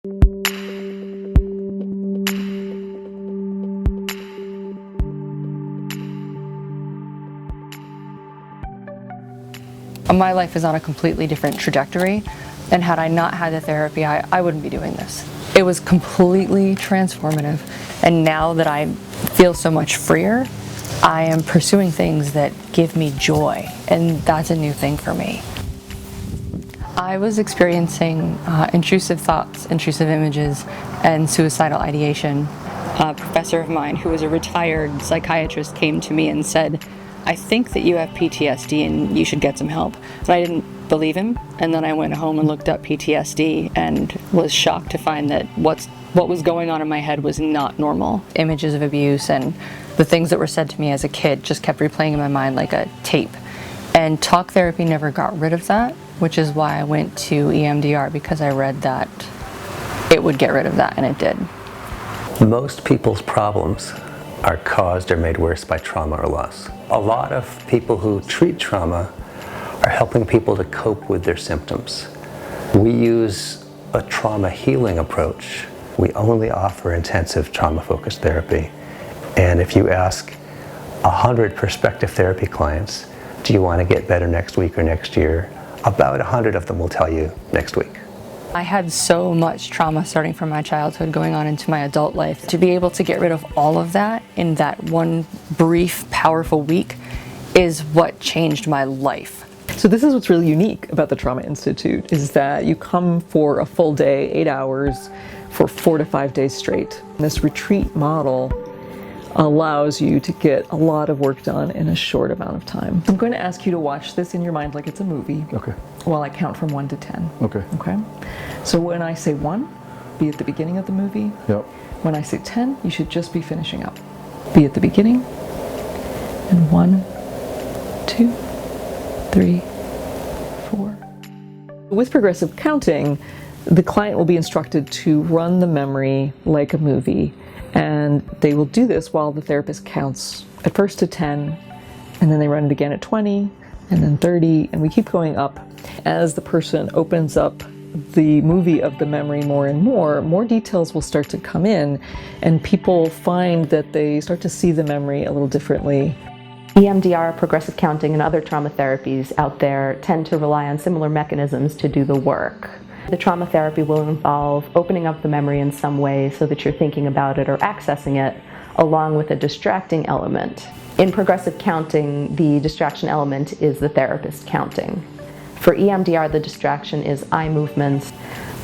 My life is on a completely different trajectory, and had I not had the therapy, I wouldn't be doing this. It was completely transformative, and now that I feel so much freer, I am pursuing things that give me joy, and that's a new thing for me. I was experiencing intrusive thoughts, intrusive images, and suicidal ideation. A professor of mine who was a retired psychiatrist came to me and said, "I think that you have PTSD and you should get some help." But I didn't believe him, and then I went home and looked up PTSD and was shocked to find that what was going on in my head was not normal. Images of abuse and the things that were said to me as a kid just kept replaying in my mind like a tape. And talk therapy never got rid of that, which is why I went to EMDR, because I read that it would get rid of that, and it did. Most people's problems are caused or made worse by trauma or loss. A lot of people who treat trauma are helping people to cope with their symptoms. We use a trauma healing approach. We only offer intensive trauma-focused therapy. And if you ask 100 prospective therapy clients, do you want to get better next week or next year? About 100 of them will tell you next week. I had so much trauma starting from my childhood going on into my adult life. To be able to get rid of all of that in that one brief, powerful week is what changed my life. So this is what's really unique about the Trauma Institute, is that you come for a full day, 8 hours, for 4 to 5 days straight. This retreat model allows you to get a lot of work done in a short amount of time. I'm going to ask you to watch this in your mind like it's a movie. Okay. While I count from 1 to 10. Okay. Okay? So when I say 1, be at the beginning of the movie. Yep. When I say 10, you should just be finishing up. Be at the beginning. And 1, 2, 3, 4. With progressive counting, the client will be instructed to run the memory like a movie. And they will do this while the therapist counts at first to 10, and then they run it again at 20, and then 30, and we keep going up. As the person opens up the movie of the memory more and more details will start to come in, and people find that they start to see the memory a little differently. EMDR, progressive counting, and other trauma therapies out there tend to rely on similar mechanisms to do the work. The trauma therapy will involve opening up the memory in some way so that you're thinking about it or accessing it, along with a distracting element. In progressive counting, the distraction element is the therapist counting. For EMDR, the distraction is eye movements.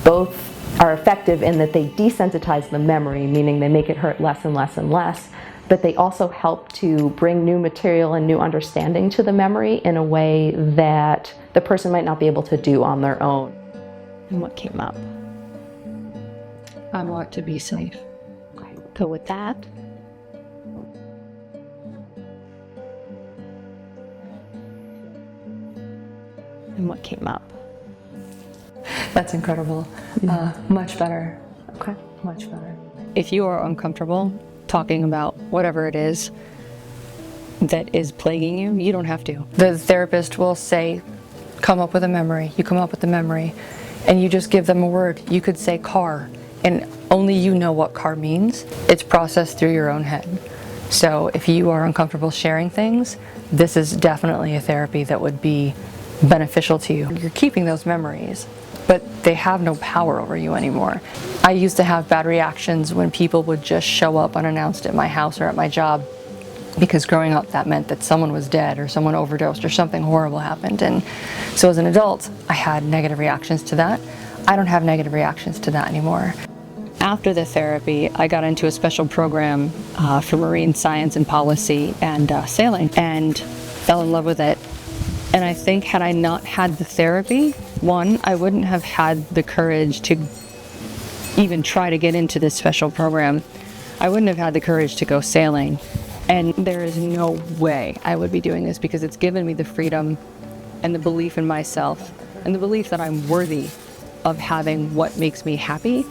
Both are effective in that they desensitize the memory, meaning they make it hurt less and less and less, but they also help to bring new material and new understanding to the memory in a way that the person might not be able to do on their own. And what came up? I want to be safe. Okay, go with that. And what came up? That's incredible. Much better. Okay. Much better. If you are uncomfortable talking about whatever it is that is plaguing you, you don't have to. The therapist will say, come up with a memory. You come up with the memory, and you just give them a word. You could say car, and only you know what car means. It's processed through your own head. So if you are uncomfortable sharing things, this is definitely a therapy that would be beneficial to you. You're keeping those memories, but they have no power over you anymore. I used to have bad reactions when people would just show up unannounced at my house or at my job, because growing up that meant that someone was dead or someone overdosed or something horrible happened. And so as an adult, I had negative reactions to that. I don't have negative reactions to that anymore. After the therapy, I got into a special program for marine science and policy and sailing, and fell in love with it. And I think had I not had the therapy, one, I wouldn't have had the courage to even try to get into this special program. I wouldn't have had the courage to go sailing. And there is no way I would be doing this, because it's given me the freedom and the belief in myself and the belief that I'm worthy of having what makes me happy